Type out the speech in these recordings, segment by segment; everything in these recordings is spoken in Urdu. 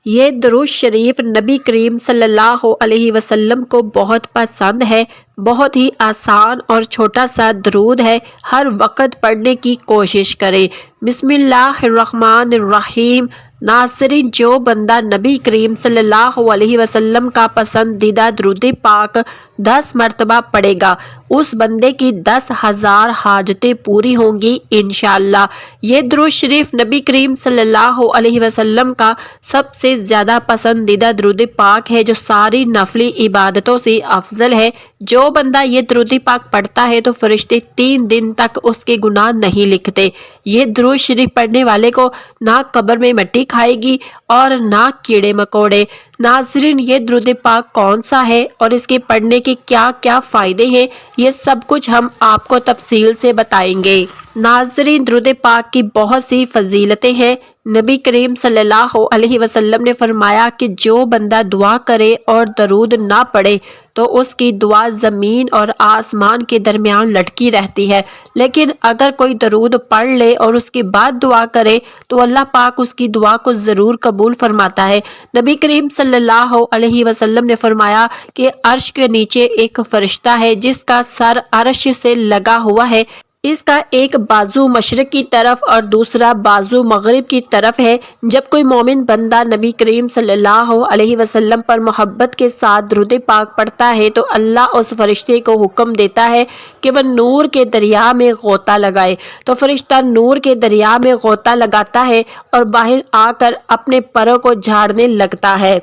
یہ درود شریف نبی کریم صلی اللہ علیہ وسلم کو بہت پسند ہے۔ بہت ہی آسان اور چھوٹا سا درود ہے، ہر وقت پڑھنے کی کوشش کریں۔ بسم اللہ الرحمن الرحیم۔ ناظرین، جو بندہ نبی کریم صلی اللہ علیہ وسلم کا پسندیدہ درود پاک 10 مرتبہ پڑھے گا، اس بندے کی 10,000 حاجتیں پوری ہوں گی انشاءاللہ۔ یہ درود شریف نبی کریم صلی اللہ علیہ وسلم کا سب سے زیادہ پسندیدہ درود پاک ہے، جو ساری نفلی عبادتوں سے افضل ہے۔ جو بندہ یہ درود پاک پڑھتا ہے تو فرشتے 3 دن تک اس کے گناہ نہیں لکھتے۔ یہ درود شریف پڑھنے والے کو نہ قبر میں مٹی کھائے گی اور نہ کیڑے مکوڑے۔ ناظرین، یہ درود پاک کون سا ہے اور اس کے پڑھنے کے کیا کیا فائدے ہیں، یہ سب کچھ ہم آپ کو تفصیل سے بتائیں گے۔ ناظرین، درود پاک کی بہت سی فضیلتیں ہیں۔ نبی کریم صلی اللہ علیہ وسلم نے فرمایا کہ جو بندہ دعا کرے اور درود نہ پڑھے تو اس کی دعا زمین اور آسمان کے درمیان لٹکی رہتی ہے، لیکن اگر کوئی درود پڑھ لے اور اس کے بعد دعا کرے تو اللہ پاک اس کی دعا کو ضرور قبول فرماتا ہے۔ نبی کریم صلی اللہ علیہ وسلم نے فرمایا کہ عرش کے نیچے ایک فرشتہ ہے جس کا سر عرش سے لگا ہوا ہے، اس کا ایک بازو مشرق کی طرف اور دوسرا بازو مغرب کی طرف ہے۔ جب کوئی مومن بندہ نبی کریم صلی اللہ علیہ وسلم پر محبت کے ساتھ درود پاک پڑھتا ہے تو اللہ اس فرشتے کو حکم دیتا ہے کہ وہ نور کے دریا میں غوطہ لگائے، تو فرشتہ نور کے دریا میں غوطہ لگاتا ہے اور باہر آ کر اپنے پروں کو جھاڑنے لگتا ہے۔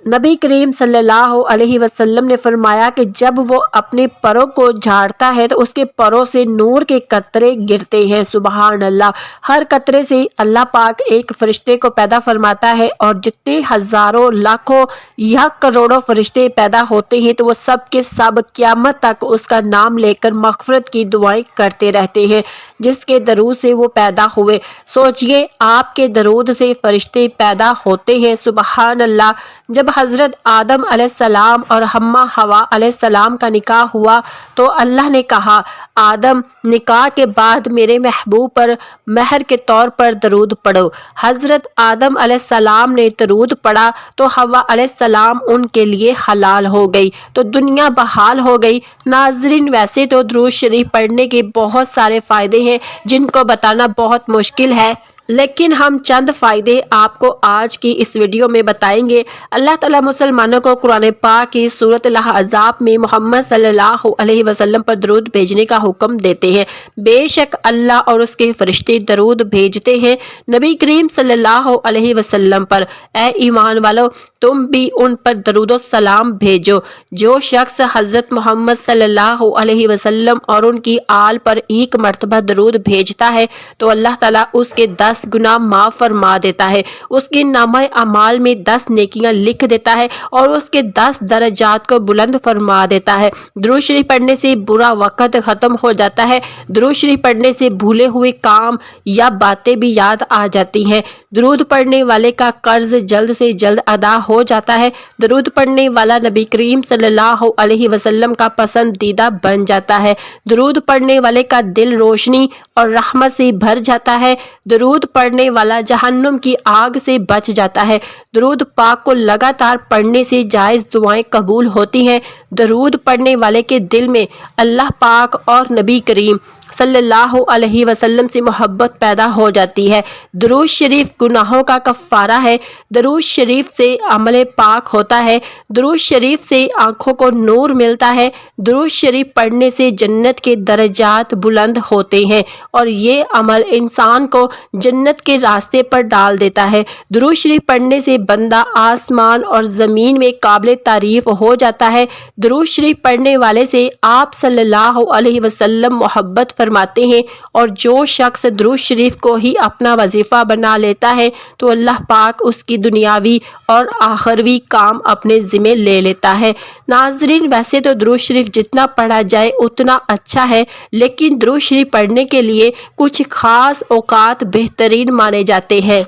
نبی کریم صلی اللہ علیہ وسلم نے فرمایا کہ جب وہ اپنے پروں کو جھاڑتا ہے تو اس کے پروں سے نور کے قطرے گرتے ہیں۔ سبحان اللہ! ہر قطرے سے اللہ پاک ایک فرشتے کو پیدا فرماتا ہے، اور جتنے ہزاروں لاکھوں یا کروڑوں فرشتے پیدا ہوتے ہیں تو وہ سب کے سب قیامت تک اس کا نام لے کر مغفرت کی دعائیں کرتے رہتے ہیں جس کے درود سے وہ پیدا ہوئے۔ سوچئے، آپ کے درود سے فرشتے پیدا ہوتے ہیں۔ سبحان اللہ! جب حضرت آدم علیہ السلام اور حمّہ حوا علیہ السلام کا نکاح ہوا تو اللہ نے کہا، آدم، نکاح کے بعد میرے محبوب پر مہر کے طور پر درود پڑھو۔ حضرت آدم علیہ السلام نے درود پڑھا تو حوا علیہ السلام ان کے لیے حلال ہو گئی، تو دنیا بحال ہو گئی۔ ناظرین، ویسے تو درود شریف پڑھنے کے بہت سارے فائدے ہیں جن کو بتانا بہت مشکل ہے، لیکن ہم چند فائدے آپ کو آج کی اس ویڈیو میں بتائیں گے۔ اللہ تعالیٰ مسلمانوں کو قرآن پاک کی سورۃ الاحزاب میں محمد صلی اللہ علیہ وسلم پر درود بھیجنے کا حکم دیتے ہیں۔ بے شک اللہ اور اس کے فرشتے درود بھیجتے ہیں نبی کریم صلی اللہ علیہ وسلم پر۔ اے ایمان والو، تم بھی ان پر درود و سلام بھیجو۔ جو شخص حضرت محمد صلی اللہ علیہ وسلم اور ان کی آل پر 1 مرتبہ درود بھیجتا ہے تو اللہ تعالیٰ اس کے 10 گناہ معاف فرما دیتا ہے، اس کے نامہ اعمال میں 10 نیکیاں لکھ دیتا ہے اور اس کے 10 درجات کو بلند فرما دیتا ہے۔ درود شریف پڑھنے سے برا وقت ختم ہو جاتا ہے۔ درود شریف پڑھنے سے بھولے ہوئے کام یا باتیں بھی یاد آ جاتی ہیں۔ درود پڑھنے والے کا قرض جلد سے جلد ادا ہو جاتا ہے۔ درود پڑھنے والا نبی کریم صلی اللہ علیہ وسلم کا پسندیدہ بن جاتا ہے۔ درود پڑھنے والے کا دل روشنی اور رحمت سے بھر جاتا ہے۔ درود پڑھنے والا جہنم کی آگ سے بچ جاتا ہے۔ درود پاک کو لگاتار پڑھنے سے جائز دعائیں قبول ہوتی ہیں۔ درود پڑھنے والے کے دل میں اللہ پاک اور نبی کریم صلی اللہ علیہ وسلم سے محبت پیدا ہو جاتی ہے۔ درود شریف گناہوں کا کفارہ ہے۔ درود شریف سے عمل پاک ہوتا ہے۔ درود شریف سے آنکھوں کو نور ملتا ہے۔ درود شریف پڑھنے سے جنت کے درجات بلند ہوتے ہیں اور یہ عمل انسان کو جنت کے راستے پر ڈال دیتا ہے۔ درود شریف پڑھنے سے بندہ آسمان اور زمین میں قابل تعریف ہو جاتا ہے۔ درود شریف پڑھنے والے سے آپ صلی اللہ علیہ وسلم محبت فرماتے ہیں، اور جو شخص درود شریف کو ہی اپنا وظیفہ بنا لیتا ہے تو اللہ پاک اس کی دنیاوی اور آخروی کام اپنے ذمہ لے لیتا ہے۔ ناظرین، ویسے تو درود شریف جتنا پڑھا جائے اتنا اچھا ہے، لیکن درود شریف پڑھنے کے لیے کچھ خاص اوقات بہترین مانے جاتے ہیں۔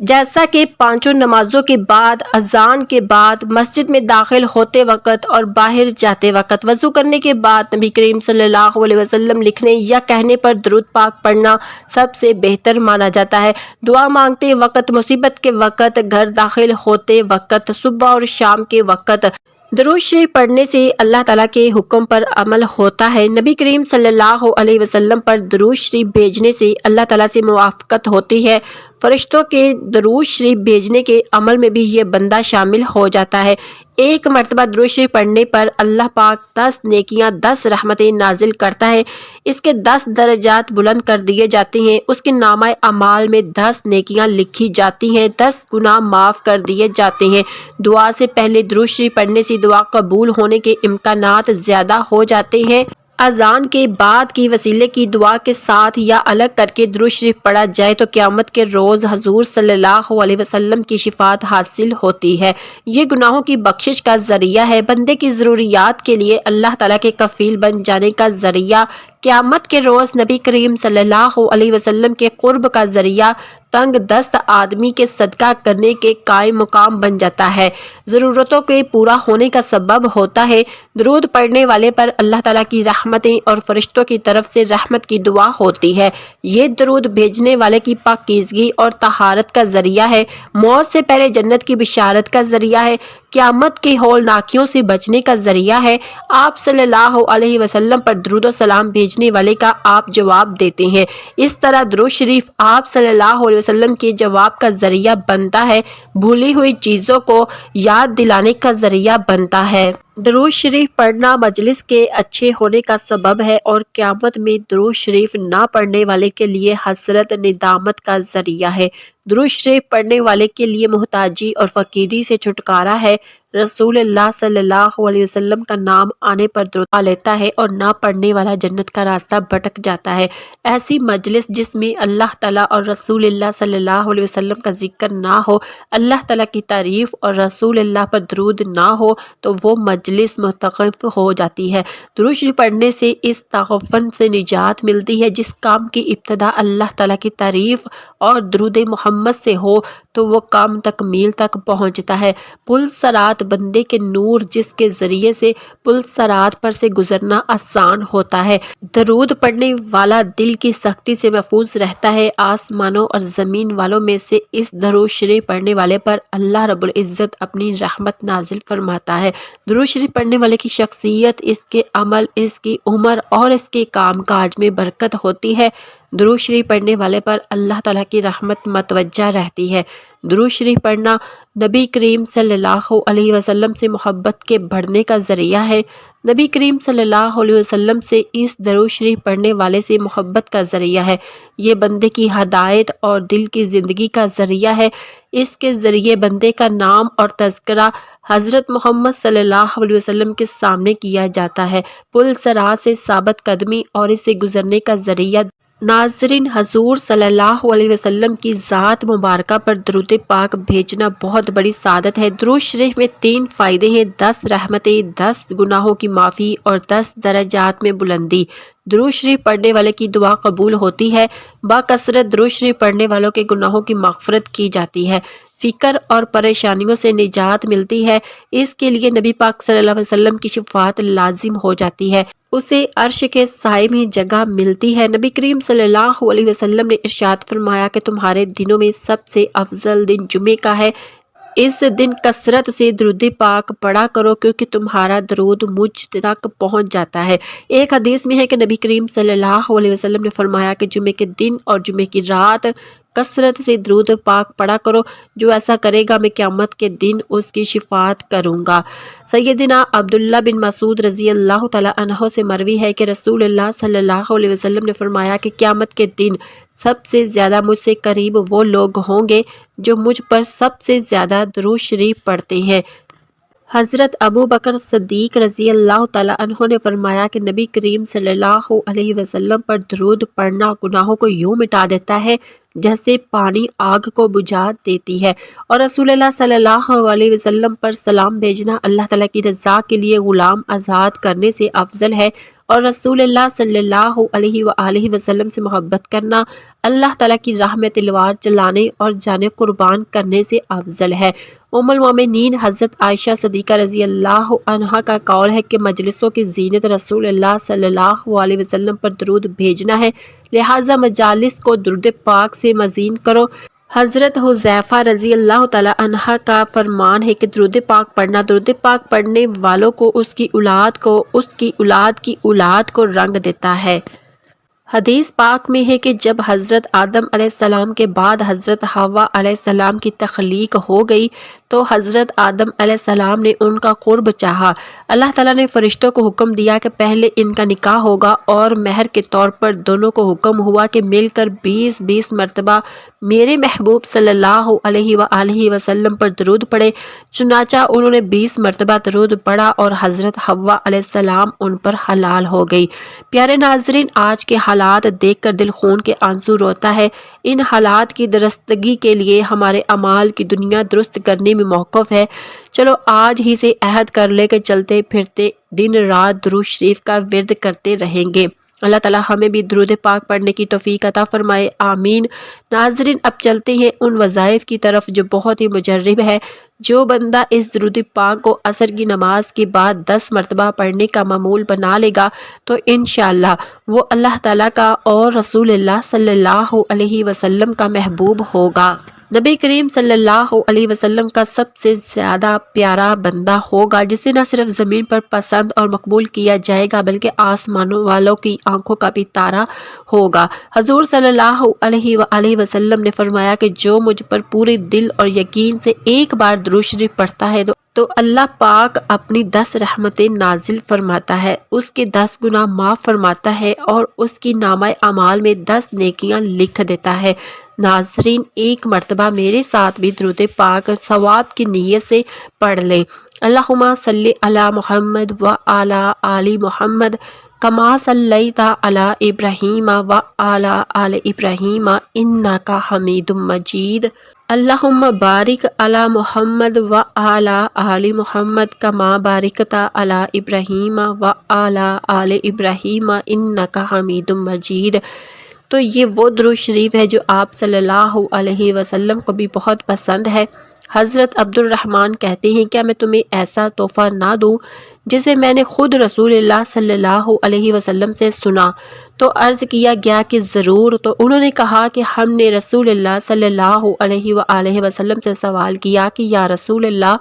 جیسا کہ پانچوں نمازوں کے بعد، اذان کے بعد، مسجد میں داخل ہوتے وقت اور باہر جاتے وقت، وضو کرنے کے بعد نبی کریم صلی اللہ علیہ وسلم لکھنے یا کہنے پر درود پاک پڑھنا سب سے بہتر مانا جاتا ہے۔ دعا مانگتے وقت، مصیبت کے وقت، گھر داخل ہوتے وقت، صبح اور شام کے وقت درود شریف پڑھنے سے اللہ تعالیٰ کے حکم پر عمل ہوتا ہے۔ نبی کریم صلی اللہ علیہ وسلم پر درود شریف بھیجنے سے اللہ تعالیٰ سے موافقت ہوتی ہے۔ فرشتوں کے درود شریف بھیجنے کے عمل میں بھی یہ بندہ شامل ہو جاتا ہے۔ ایک مرتبہ درود شریف پڑھنے پر اللہ پاک 10 نیکیاں 10 رحمتیں نازل کرتا ہے۔ اس کے 10 درجات بلند کر دیے جاتے ہیں۔ اس کے نامہ اعمال میں 10 نیکیاں لکھی جاتی ہیں، 10 گناہ معاف کر دیے جاتے ہیں۔ دعا سے پہلے درود شریف پڑھنے سے دعا قبول ہونے کے امکانات زیادہ ہو جاتے ہیں۔ اذان کے بعد کی وسیلے کی دعا کے ساتھ یا الگ کر کے درود شریف پڑھا جائے تو قیامت کے روز حضور صلی اللہ علیہ وسلم کی شفاعت حاصل ہوتی ہے۔ یہ گناہوں کی بخشش کا ذریعہ ہے، بندے کی ضروریات کے لیے اللہ تعالیٰ کے کفیل بن جانے کا ذریعہ، قیامت کے روز نبی کریم صلی اللہ علیہ وسلم کے قرب کا ذریعہ، تنگ دست آدمی کے صدقہ کرنے کے قائم مقام بن جاتا ہے، ضرورتوں کے پورا ہونے کا سبب ہوتا ہے۔ درود پڑھنے والے پر اللہ تعالیٰ کی رحمتیں اور فرشتوں کی طرف سے رحمت کی دعا ہوتی ہے۔ یہ درود بھیجنے والے کی پاکیزگی اور طہارت کا ذریعہ ہے، موت سے پہلے جنت کی بشارت کا ذریعہ ہے، قیامت کی ہولناکیوں سے بچنے کا ذریعہ ہے۔ آپ صلی اللہ علیہ وسلم پر درود و سلام بھیجنے والے کا آپ جواب دیتے ہیں، اس طرح درود شریف آپ صلی اللہ علیہ وسلم کے جواب کا ذریعہ بنتا ہے، بھولی ہوئی چیزوں کو یاد دلانے کا ذریعہ بنتا ہے۔ درود شریف پڑھنا مجلس کے اچھے ہونے کا سبب ہے اور قیامت میں درود شریف نہ پڑھنے والے کے لیے حسرت ندامت کا ذریعہ ہے۔ درود شریف پڑھنے والے کے لیے محتاجی اور فقیری سے چھٹکارا ہے۔ رسول اللہ صلی اللہ علیہ وسلم کا نام آنے پر درود پا لیتا ہے اور نہ پڑھنے والا جنت کا راستہ بھٹک جاتا ہے۔ ایسی مجلس جس میں اللہ تعالیٰ اور رسول اللہ صلی اللہ علیہ وسلم کا ذکر نہ ہو، اللہ تعالیٰ کی تعریف اور رسول اللہ پر درود نہ ہو تو وہ مجلس متوقف ہو جاتی ہے۔ درود شریف پڑھنے سے اس تعفن سے نجات ملتی ہے۔ جس کام کی ابتدا اللہ تعالیٰ کی تعریف اور درود محمد سے ہو تو وہ کام تکمیل تک پہنچتا ہے۔ پل صراط بندے کے نور جس کے ذریعے سے پل صراط پر سے گزرنا آسان ہوتا ہے۔ درود پڑھنے والا دل کی سختی سے محفوظ رہتا ہے۔ آسمانوں اور زمین والوں میں سے اس درود شریف پڑھنے والے پر اللہ رب العزت اپنی رحمت نازل فرماتا ہے۔ درود شریف پڑھنے والے کی شخصیت، اس کے عمل، اس کی عمر اور اس کے کام کاج میں برکت ہوتی ہے۔ درود شریف پڑھنے والے پر اللہ تعالیٰ کی رحمت متوجہ رہتی ہے۔ درود شریف پڑھنا نبی کریم صلی اللہ علیہ وسلم سے محبت کے بڑھنے کا ذریعہ ہے۔ نبی کریم صلی اللہ علیہ وسلم سے اس درود شریف پڑھنے والے سے محبت کا ذریعہ ہے۔ یہ بندے کی ہدایت اور دل کی زندگی کا ذریعہ ہے۔ اس کے ذریعے بندے کا نام اور تذکرہ حضرت محمد صلی اللہ علیہ وسلم کے سامنے کیا جاتا ہے۔ پل صراط سے ثابت قدمی اور اس سے گزرنے کا ذریعہ۔ ناظرین، حضور صلی اللہ علیہ وسلم کی ذات مبارکہ پر درود پاک بھیجنا بہت بڑی سعادت ہے۔ درود شریف میں 3 فائدے ہیں: 10 رحمتیں، 10 گناہوں کی معافی اور 10 درجات میں بلندی۔ درود شریف پڑھنے والے کی دعا قبول ہوتی ہے۔ باکثرت درود شریف پڑھنے والوں کے گناہوں کی مغفرت کی جاتی ہے، فکر اور پریشانیوں سے نجات ملتی ہے۔ اس کے لیے نبی پاک صلی اللہ علیہ وسلم کی شفاعت لازم ہو جاتی ہے، اسے عرش کے سائے میں جگہ ملتی ہے۔ نبی کریم صلی اللہ علیہ وسلم نے ارشاد فرمایا کہ تمہارے دنوں میں سب سے افضل دن جمعے کا ہے، اس دن کثرت سے درود پاک پڑھا کرو کیونکہ تمہارا درود مجھ تک پہنچ جاتا ہے۔ ایک حدیث میں ہے کہ نبی کریم صلی اللہ علیہ وسلم نے فرمایا کہ جمعے کے دن اور جمعے کی رات کثرت سے درود پاک پڑھا کرو، جو ایسا کرے گا میں قیامت کے دن اس کی شفاعت کروں گا۔ سیدنا عبداللہ بن مسعود رضی اللہ تعالیٰ عنہ سے مروی ہے کہ رسول اللہ صلی اللہ علیہ وسلم نے فرمایا کہ قیامت کے دن سب سے زیادہ مجھ سے قریب وہ لوگ ہوں گے جو مجھ پر سب سے زیادہ درود شریف پڑھتے ہیں۔ حضرت ابو بکر صدیق رضی اللہ تعالیٰ عنہ نے فرمایا کہ نبی کریم صلی اللہ علیہ وسلم پر درود پڑھنا گناہوں کو یوں مٹا دیتا ہے جیسے پانی آگ کو بجھا دیتی ہے، اور رسول اللہ صلی اللہ علیہ وسلم پر سلام بھیجنا اللہ تعالیٰ کی رضا کے لیے غلام آزاد کرنے سے افضل ہے اور رسول اللہ صلی اللہ علیہ وآلہ وسلم سے محبت کرنا اللہ تعالیٰ کی راہ میں تلوار چلانے اور جانیں قربان کرنے سے افضل ہے۔ ام المومنین حضرت عائشہ صدیقہ رضی اللہ عنہا کا قول ہے کہ مجلسوں کی زینت رسول اللہ صلی اللہ علیہ وسلم پر درود بھیجنا ہے، لہٰذا مجالس کو درود پاک سے مزین کرو۔ حضرت حذیفہ رضی اللہ تعالیٰ عنہ کا فرمان ہے کہ درود پاک پڑھنا درود پاک پڑھنے والوں کو اس کی اولاد کی اولاد کو رنگ دیتا ہے۔ حدیث پاک میں ہے کہ جب حضرت آدم علیہ السلام کے بعد حضرت حوا علیہ السلام کی تخلیق ہو گئی تو حضرت آدم علیہ السلام نے ان کا قرب چاہا۔ اللہ تعالیٰ نے فرشتوں کو حکم دیا کہ پہلے ان کا نکاح ہوگا اور مہر کے طور پر دونوں کو حکم ہوا کہ مل کر 20 مرتبہ میرے محبوب صلی اللہ علیہ وآلہ وسلم پر درود پڑھے۔ چنانچہ انہوں نے 20 مرتبہ درود پڑھا اور حضرت حوا علیہ السلام ان پر حلال ہو گئی۔ پیارے ناظرین، آج کے حالات دیکھ کر دل خون کے آنسو روتا ہے۔ ان حالات کی درستگی کے لیے ہمارے اعمال کی دنیا درست کرنے میں موقف ہے۔ چلو آج ہی سے عہد کر لے کہ چلتے پھرتے دن رات درود شریف کا ورد کرتے رہیں گے۔ اللہ تعالیٰ ہمیں بھی درود پاک پڑھنے کی توفیق عطا فرمائے، آمین۔ ناظرین، اب چلتے ہیں ان وظائف کی طرف جو بہت ہی مجرب ہے۔ جو بندہ اس درود پاک کو عصر کی نماز کے بعد 10 مرتبہ پڑھنے کا معمول بنا لے گا تو انشاءاللہ وہ اللہ تعالیٰ کا اور رسول اللہ صلی اللہ علیہ وسلم کا محبوب ہوگا۔ نبی کریم صلی اللہ علیہ وسلم کا سب سے زیادہ پیارا بندہ ہوگا جسے نہ صرف زمین پر پسند اور مقبول کیا جائے گا بلکہ آسمانوں والوں کی آنکھوں کا بھی تارا ہوگا۔ حضور صلی اللہ علیہ وآلہ وسلم نے فرمایا کہ جو مجھ پر پورے دل اور یقین سے ایک بار درود شریف پڑھتا ہے تو اللہ پاک اپنی 10 رحمتیں نازل فرماتا ہے، اس کے 10 گناہ معاف فرماتا ہے اور اس کی نامہ اعمال میں 10 نیکیاں لکھ دیتا ہے۔ ناظرین، ایک مرتبہ میرے ساتھ بھی درود پاک ثواب کی نیت سے پڑھ لیں۔ اللہم صلی علی محمد و علی آل محمد کما صلیت علی ابراہیم و علی آل ابراہیم انک حمید مجید۔ اللہم بارک علی محمد و علی آل محمد کما بارکت علی ابراہیم و علی آل ابراہیم انک حمید مجید۔ تو یہ وہ درود شریف ہے جو آپ صلی اللہ علیہ وسلم کو بھی بہت پسند ہے۔ حضرت عبد الرحمن کہتے ہیں کیا میں تمہیں ایسا تحفہ نہ دوں جسے میں نے خود رسول اللہ صلی اللہ علیہ وسلم سے سنا؟ تو عرض کیا گیا کہ ضرور۔ تو انہوں نے کہا کہ ہم نے رسول اللہ صلی اللہ علیہ وآلہ وسلم سے سوال کیا کہ یا رسول اللہ،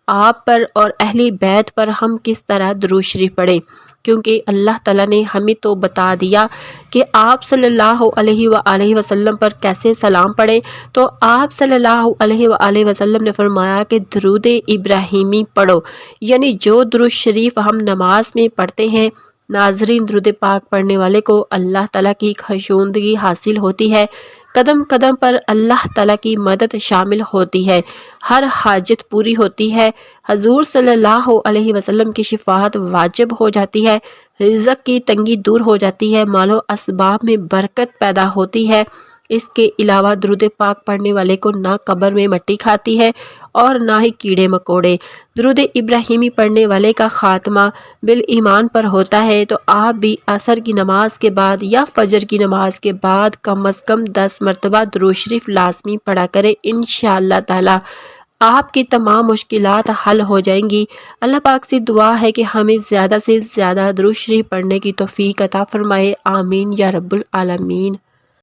آپ پر اور اہل بیت پر ہم کس طرح درود شریف پڑھیں، کیونکہ اللہ تعالیٰ نے ہمیں تو بتا دیا کہ آپ صلی اللہ علیہ وآلہ وسلم پر کیسے سلام پڑھیں۔ تو آپ صلی اللہ علیہ وآلہ وسلم نے فرمایا کہ درود ابراہیمی پڑھو، یعنی جو درود شریف ہم نماز میں پڑھتے ہیں۔ ناظرین، درود پاک پڑھنے والے کو اللہ تعالیٰ کی خشوندگی حاصل ہوتی ہے، قدم قدم پر اللہ تعالیٰ کی مدد شامل ہوتی ہے، ہر حاجت پوری ہوتی ہے، حضور صلی اللہ علیہ وسلم کی شفاعت واجب ہو جاتی ہے، رزق کی تنگی دور ہو جاتی ہے، مال و اسباب میں برکت پیدا ہوتی ہے۔ اس کے علاوہ درود پاک پڑھنے والے کو نہ قبر میں مٹی کھاتی ہے اور نہ ہی کیڑے مکوڑے۔ درود ابراہیمی پڑھنے والے کا خاتمہ بالایمان پر ہوتا ہے۔ تو آپ بھی عصر کی نماز کے بعد یا فجر کی نماز کے بعد کم از کم 10 مرتبہ درود شریف لازمی پڑھا کرے، انشاءاللہ تعالی آپ کی تمام مشکلات حل ہو جائیں گی۔ اللہ پاک سے دعا ہے کہ ہمیں زیادہ سے زیادہ درود شریف پڑھنے کی توفیق عطا فرمائے، آمین یا رب العالمین۔